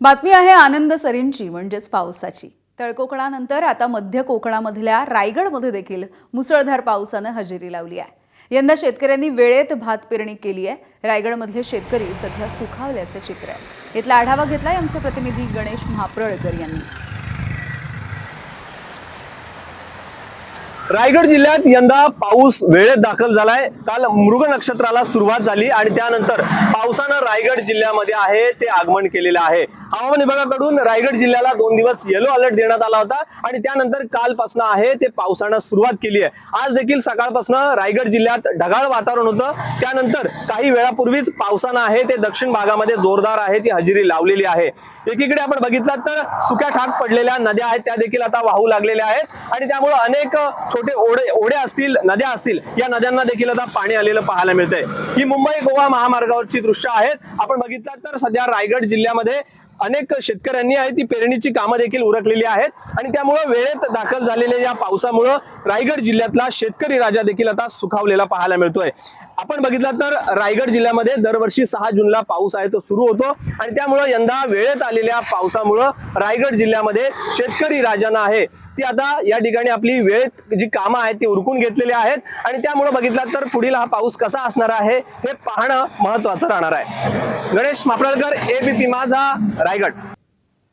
बातमी आहे आनंद सरींची म्हणजेच पावसाची। तळकोकणानंतर आता मध्य कोकणामधल्या रायगडमध्ये देखील मुसळधार पावसाने हजेरी लावली आहे। यंदा शेतकऱ्यांनी वेळेत भात पेरणी केली आहे। रायगडमधले शेतकरी सध्या सुखावल्याचे चित्र आहे। इथला आढावा घेतलाय आमचे प्रतिनिधी गणेश महाप्रळकर यांनी। रायगड जिल्ह्यात यंदा पाऊस वेळेत दाखल झालाय। काल मृग नक्षत्राला सुरुवात झाली आणि त्यानंतर पावसानं रायगड जिल्ह्यामध्ये आहे ते आगमन केलेलं आहे। हवामान विभागाकडून रायगड जिल्ह्याला 2 दिवस येलो अलर्ट देण्यात आला होता आणि त्यानंतर कालपासून आहे ते पावसानं सुरुवात केली आहे। आज देखील सकाळपासून रायगड जिल्ह्यात ढगाळ वातावरण होतं, त्यानंतर काही वेळापूर्वीच पावसानं आहे ते दक्षिण भागामध्ये जोरदार आहे ती हजेरी लावलेली आहे। एकीकडे आपण बघितलं तर सुक्या ठाक पडलेल्या नद्या आहेत त्या देखील आता वाहू लागलेल्या आहेत आणि त्यामुळे अनेक छोटे ओढे असतील, नद्या असतील, या नद्यांना देखील आता पाणी आलेलं पाहायला मिळतंय। ही मुंबई गोवा महामार्गावरची दृश्य आहेत। आपण बघितलं तर सध्या रायगड जिल्ह्यामध्ये अनेक शेतकऱ्यांनी आहे ती पेरणीची कामं देखील उरकलेली आहेत आणि त्यामुळे वेळेत दाखल झालेल्या या पावसामुळे रायगड जिल्ह्यातला शेतकरी राजा देखील आता सुखावलेला पाहायला मिळतोय। आपण बघितलं तर रायगड जिल्ह्यामध्ये दरवर्षी 6 जूनला पाऊस आहे तो सुरू होतो आणि त्यामुळे यंदा वेळेत आलेल्या पावसामुळे रायगड जिल्ह्यामध्ये शेतकरी राजांना आहे ती आता या ठिकाणी आपली वेळेत जी कामं आहेत ती उरकून घेतलेली आहेत आणि त्यामुळे बघितलं तर पुढील हा पाऊस कसा असणार आहे हे पाहणं महत्त्वाचं राहणार आहे। गणेश महाप्रळकर, ABP माझा, रायगड।